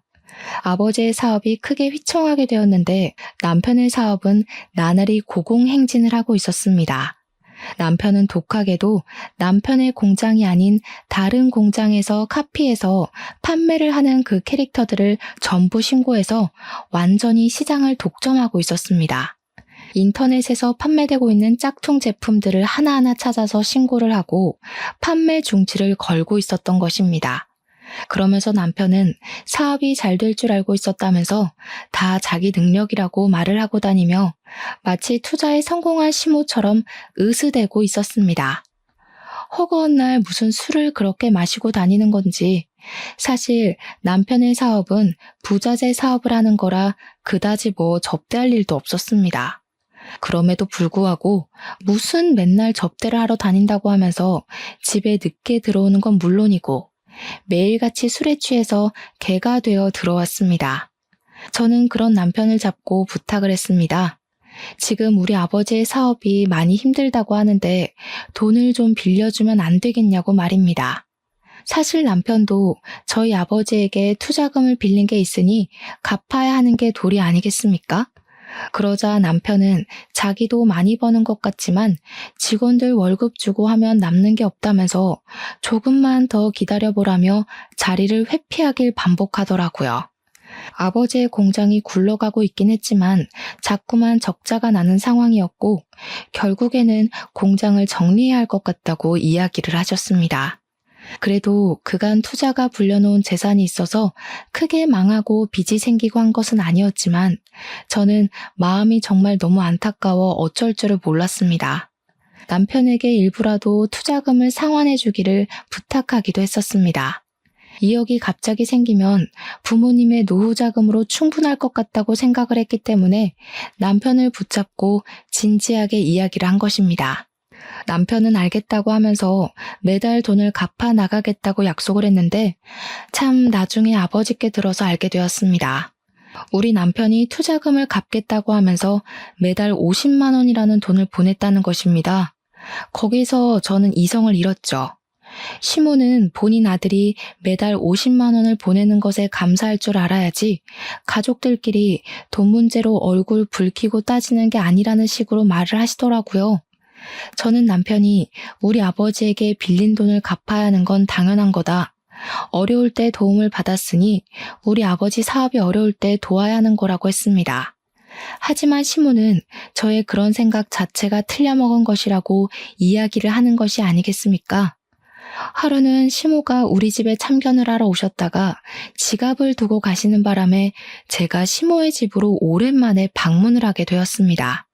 아버지의 사업이 크게 휘청하게 되었는데 남편의 사업은 나날이 고공행진을 하고 있었습니다. 남편은 독하게도 남편의 공장이 아닌 다른 공장에서 카피해서 판매를 하는 그 캐릭터들을 전부 신고해서 완전히 시장을 독점하고 있었습니다. 인터넷에서 판매되고 있는 짝퉁 제품들을 하나하나 찾아서 신고를 하고 판매 중지를 걸고 있었던 것입니다. 그러면서 남편은 사업이 잘 될 줄 알고 있었다면서 다 자기 능력이라고 말을 하고 다니며 마치 투자에 성공한 시모처럼 으스대고 있었습니다. 허구한 날 무슨 술을 그렇게 마시고 다니는 건지 사실 남편의 사업은 부자재 사업을 하는 거라 그다지 접대할 일도 없었습니다. 그럼에도 불구하고 무슨 맨날 접대를 하러 다닌다고 하면서 집에 늦게 들어오는 건 물론이고 매일같이 술에 취해서 개가 되어 들어왔습니다. 저는 그런 남편을 잡고 부탁을 했습니다. 지금 우리 아버지의 사업이 많이 힘들다고 하는데 돈을 좀 빌려주면 안 되겠냐고 말입니다. 사실 남편도 저희 아버지에게 투자금을 빌린 게 있으니 갚아야 하는 게 도리 아니겠습니까? 그러자 남편은 자기도 많이 버는 것 같지만 직원들 월급 주고 하면 남는 게 없다면서 조금만 더 기다려보라며 자리를 회피하길 반복하더라고요. 아버지의 공장이 굴러가고 있긴 했지만 자꾸만 적자가 나는 상황이었고 결국에는 공장을 정리해야 할 것 같다고 이야기를 하셨습니다. 그래도 그간 투자가 불려놓은 재산이 있어서 크게 망하고 빚이 생기고 한 것은 아니었지만 저는 마음이 정말 너무 안타까워 어쩔 줄을 몰랐습니다. 남편에게 일부라도 투자금을 상환해 주기를 부탁하기도 했었습니다. 2억이 갑자기 생기면 부모님의 노후 자금으로 충분할 것 같다고 생각을 했기 때문에 남편을 붙잡고 진지하게 이야기를 한 것입니다. 남편은 알겠다고 하면서 매달 돈을 갚아 나가겠다고 약속을 했는데 참 나중에 아버지께 들어서 알게 되었습니다. 우리 남편이 투자금을 갚겠다고 하면서 매달 50만 원이라는 돈을 보냈다는 것입니다. 거기서 저는 이성을 잃었죠. 시모는 본인 아들이 매달 50만 원을 보내는 것에 감사할 줄 알아야지 가족들끼리 돈 문제로 얼굴 붉히고 따지는 게 아니라는 식으로 말을 하시더라고요. 저는 남편이 우리 아버지에게 빌린 돈을 갚아야 하는 건 당연한 거다. 어려울 때 도움을 받았으니 우리 아버지 사업이 어려울 때 도와야 하는 거라고 했습니다. 하지만 시모는 저의 그런 생각 자체가 틀려먹은 것이라고 이야기를 하는 것이 아니겠습니까? 하루는 시모가 우리 집에 참견을 하러 오셨다가 지갑을 두고 가시는 바람에 제가 시모의 집으로 오랜만에 방문을 하게 되었습니다.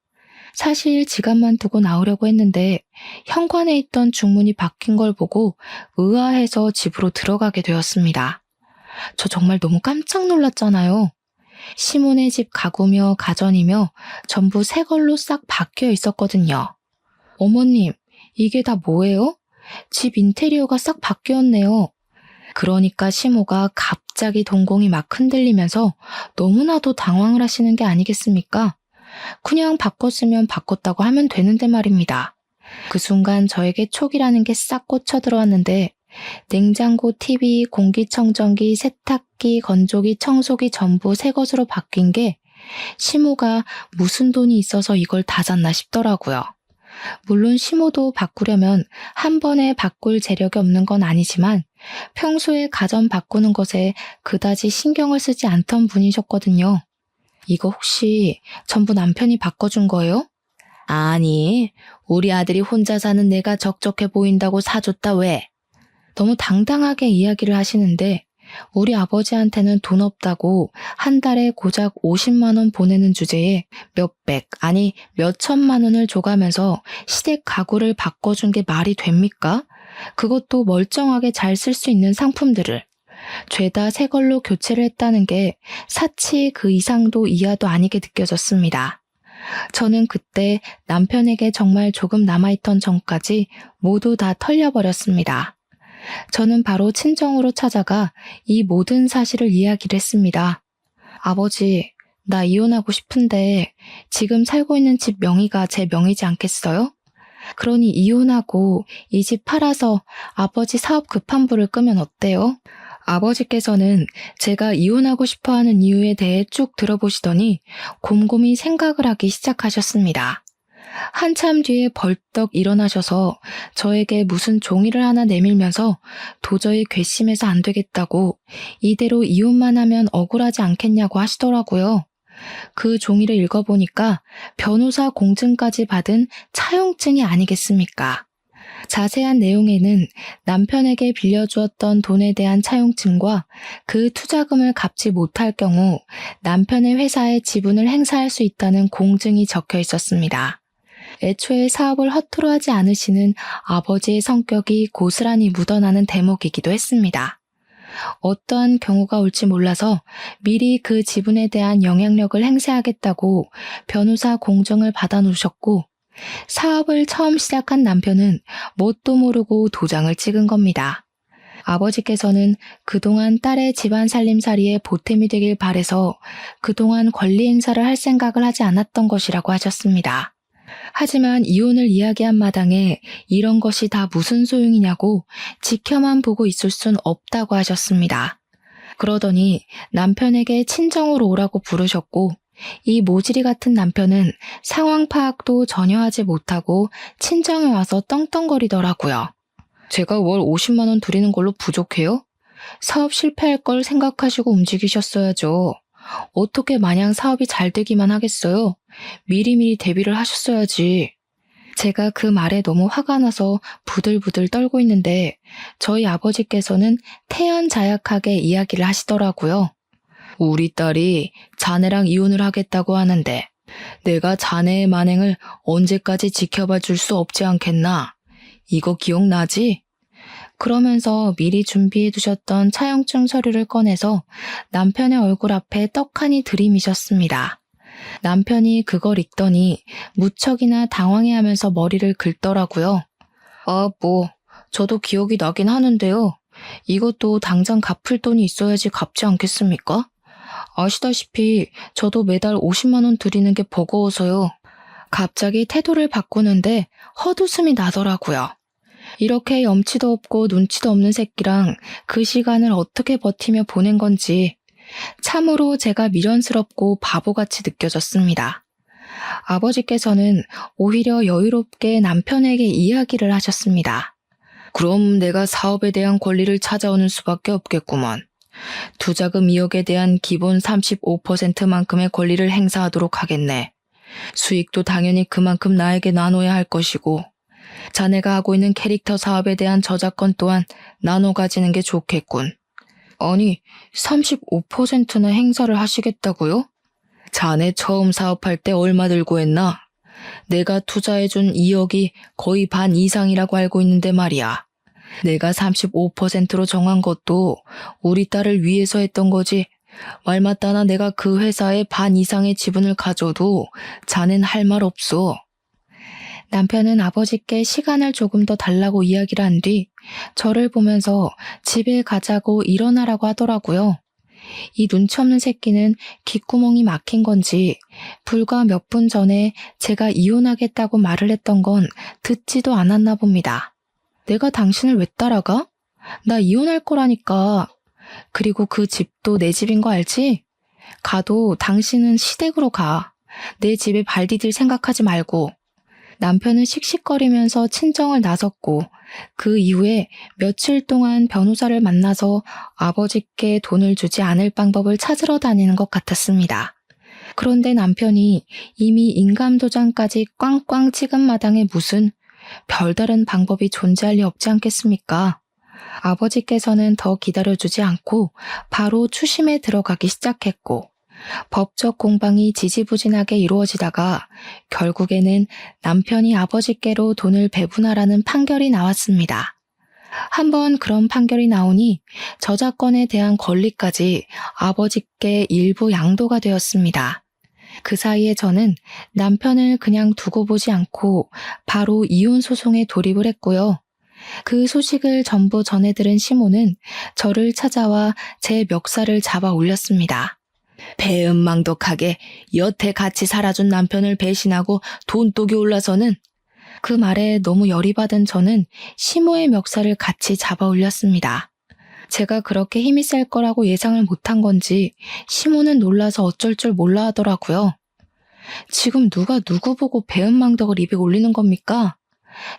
사실 지갑만 두고 나오려고 했는데 현관에 있던 중문이 바뀐 걸 보고 의아해서 집으로 들어가게 되었습니다. 저 정말 너무 깜짝 놀랐잖아요. 시몬의 집 가구며 가전이며 전부 새 걸로 싹 바뀌어 있었거든요. 어머님, 이게 다 뭐예요? 집 인테리어가 싹 바뀌었네요. 그러니까 시모가 갑자기 동공이 막 흔들리면서 너무나도 당황을 하시는 게 아니겠습니까? 그냥 바꿨으면 바꿨다고 하면 되는데 말입니다. 그 순간 저에게 촉이라는 게 싹 꽂혀 들어왔는데 냉장고, TV, 공기청정기, 세탁기, 건조기, 청소기 전부 새 것으로 바뀐 게 시모가 무슨 돈이 있어서 이걸 다 샀나 싶더라고요. 물론 시모도 바꾸려면 한 번에 바꿀 재력이 없는 건 아니지만 평소에 가전 바꾸는 것에 그다지 신경을 쓰지 않던 분이셨거든요. 이거 혹시 전부 남편이 바꿔준 거예요? 아니, 우리 아들이 혼자 사는 내가 적적해 보인다고 사줬다 왜? 너무 당당하게 이야기를 하시는데 우리 아버지한테는 돈 없다고 한 달에 고작 50만 원 보내는 주제에 몇백, 아니 몇천만 원을 줘가면서 시댁 가구를 바꿔준 게 말이 됩니까? 그것도 멀쩡하게 잘 쓸 수 있는 상품들을. 죄다 새 걸로 교체를 했다는 게 사치 그 이상도 이하도 아니게 느껴졌습니다. 저는 그때 남편에게 정말 조금 남아있던 정까지 모두 다 털려버렸습니다. 저는 바로 친정으로 찾아가 이 모든 사실을 이야기를 했습니다. 아버지, 나 이혼하고 싶은데 지금 살고 있는 집 명의가 제 명의지 않겠어요? 그러니 이혼하고 이 집 팔아서 아버지 사업 급한 불을 끄면 어때요? 아버지께서는 제가 이혼하고 싶어 하는 이유에 대해 쭉 들어보시더니 곰곰이 생각을 하기 시작하셨습니다. 한참 뒤에 벌떡 일어나셔서 저에게 무슨 종이를 하나 내밀면서 도저히 괘씸해서 안 되겠다고 이대로 이혼만 하면 억울하지 않겠냐고 하시더라고요. 그 종이를 읽어보니까 변호사 공증까지 받은 차용증이 아니겠습니까? 자세한 내용에는 남편에게 빌려주었던 돈에 대한 차용증과 그 투자금을 갚지 못할 경우 남편의 회사에 지분을 행사할 수 있다는 공증이 적혀 있었습니다. 애초에 사업을 허투루 하지 않으시는 아버지의 성격이 고스란히 묻어나는 대목이기도 했습니다. 어떠한 경우가 올지 몰라서 미리 그 지분에 대한 영향력을 행사하겠다고 변호사 공증을 받아 놓으셨고, 사업을 처음 시작한 남편은 뭣도 모르고 도장을 찍은 겁니다. 아버지께서는 그동안 딸의 집안 살림살이에 보탬이 되길 바래서 그동안 권리 행사를 할 생각을 하지 않았던 것이라고 하셨습니다. 하지만 이혼을 이야기한 마당에 이런 것이 다 무슨 소용이냐고 지켜만 보고 있을 순 없다고 하셨습니다. 그러더니 남편에게 친정으로 오라고 부르셨고, 이 모질이 같은 남편은 상황 파악도 전혀 하지 못하고 친정에 와서 떵떵거리더라고요. 제가 월 50만 원 드리는 걸로 부족해요? 사업 실패할 걸 생각하시고 움직이셨어야죠. 어떻게 마냥 사업이 잘 되기만 하겠어요? 미리미리 대비를 하셨어야지. 제가 그 말에 너무 화가 나서 부들부들 떨고 있는데 저희 아버지께서는 태연자약하게 이야기를 하시더라고요. 우리 딸이 자네랑 이혼을 하겠다고 하는데 내가 자네의 만행을 언제까지 지켜봐 줄 수 없지 않겠나? 이거 기억나지? 그러면서 미리 준비해 두셨던 차용증 서류를 꺼내서 남편의 얼굴 앞에 떡하니 들이미셨습니다. 남편이 그걸 읽더니 무척이나 당황해하면서 머리를 긁더라고요. 저도 기억이 나긴 하는데요. 이것도 당장 갚을 돈이 있어야지 갚지 않겠습니까? 아시다시피 저도 매달 50만 원 드리는 게 버거워서요. 갑자기 태도를 바꾸는데 헛웃음이 나더라고요. 이렇게 염치도 없고 눈치도 없는 새끼랑 그 시간을 어떻게 버티며 보낸 건지 참으로 제가 미련스럽고 바보같이 느껴졌습니다. 아버지께서는 오히려 여유롭게 남편에게 이야기를 하셨습니다. 그럼 내가 사업에 대한 권리를 찾아오는 수밖에 없겠구먼. 투자금 2억에 대한 기본 35%만큼의 권리를 행사하도록 하겠네. 수익도 당연히 그만큼 나에게 나눠야 할 것이고, 자네가 하고 있는 캐릭터 사업에 대한 저작권 또한 나눠 가지는 게 좋겠군. 아니, 35%나 행사를 하시겠다고요? 자네 처음 사업할 때 얼마 들고 했나? 내가 투자해준 2억이 거의 반 이상이라고 알고 있는데 말이야. 내가 35%로 정한 것도 우리 딸을 위해서 했던 거지. 말 맞다나 내가 그 회사의 반 이상의 지분을 가져도 자넨 할 말 없어. 남편은 아버지께 시간을 조금 더 달라고 이야기를 한 뒤 저를 보면서 집에 가자고 일어나라고 하더라고요. 이 눈치 없는 새끼는 귓구멍이 막힌 건지 불과 몇 분 전에 제가 이혼하겠다고 말을 했던 건 듣지도 않았나 봅니다. 내가 당신을 왜 따라가? 나 이혼할 거라니까. 그리고 그 집도 내 집인 거 알지? 가도 당신은 시댁으로 가. 내 집에 발 디딜 생각하지 말고. 남편은 씩씩거리면서 친정을 나섰고 그 이후에 며칠 동안 변호사를 만나서 아버지께 돈을 주지 않을 방법을 찾으러 다니는 것 같았습니다. 그런데 남편이 이미 인감도장까지 꽝꽝 찍은 마당에 무슨 별다른 방법이 존재할 리 없지 않겠습니까? 아버지께서는 더 기다려주지 않고 바로 추심에 들어가기 시작했고, 법적 공방이 지지부진하게 이루어지다가 결국에는 남편이 아버지께로 돈을 배분하라는 판결이 나왔습니다. 한번 그런 판결이 나오니 저작권에 대한 권리까지 아버지께 일부 양도가 되었습니다. 그 사이에 저는 남편을 그냥 두고 보지 않고 바로 이혼 소송에 돌입을 했고요. 그 소식을 전부 전해들은 시모는 저를 찾아와 제 멱살을 잡아 올렸습니다. 배은망덕하게 여태 같이 살아준 남편을 배신하고 돈독이 올라서는. 그 말에 너무 열이 받은 저는 시모의 멱살을 같이 잡아 올렸습니다. 제가 그렇게 힘이 셀 거라고 예상을 못한 건지 시모는 놀라서 어쩔 줄 몰라 하더라고요. 지금 누가 누구 보고 배은망덕을 입에 올리는 겁니까?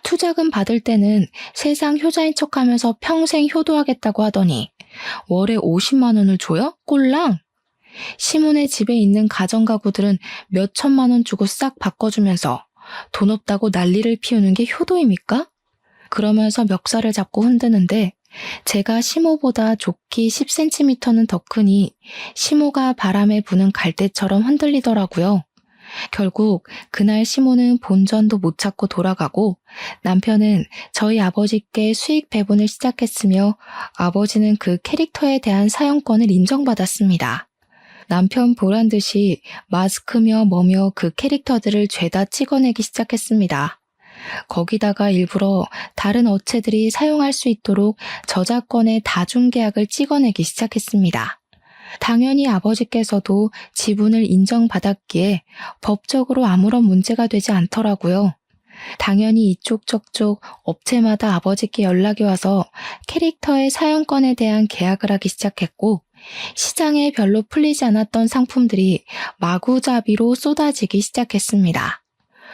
투자금 받을 때는 세상 효자인 척하면서 평생 효도하겠다고 하더니 월에 50만 원을 줘요? 꼴랑? 시몬의 집에 있는 가정가구들은 몇 천만 원 주고 싹 바꿔주면서 돈 없다고 난리를 피우는 게 효도입니까? 그러면서 멱살을 잡고 흔드는데 제가 시모보다 좋기 10cm는 더 크니 시모가 바람에 부는 갈대처럼 흔들리더라고요. 결국 그날 시모는 본전도 못 찾고 돌아가고 남편은 저희 아버지께 수익 배분을 시작했으며 아버지는 그 캐릭터에 대한 사용권을 인정받았습니다. 남편 보란 듯이 마스크며 뭐며 그 캐릭터들을 죄다 찍어내기 시작했습니다. 거기다가 일부러 다른 업체들이 사용할 수 있도록 저작권의 다중계약을 찍어내기 시작했습니다. 당연히 아버지께서도 지분을 인정받았기에 법적으로 아무런 문제가 되지 않더라고요. 당연히 이쪽 저쪽 업체마다 아버지께 연락이 와서 캐릭터의 사용권에 대한 계약을 하기 시작했고 시장에 별로 풀리지 않았던 상품들이 마구잡이로 쏟아지기 시작했습니다.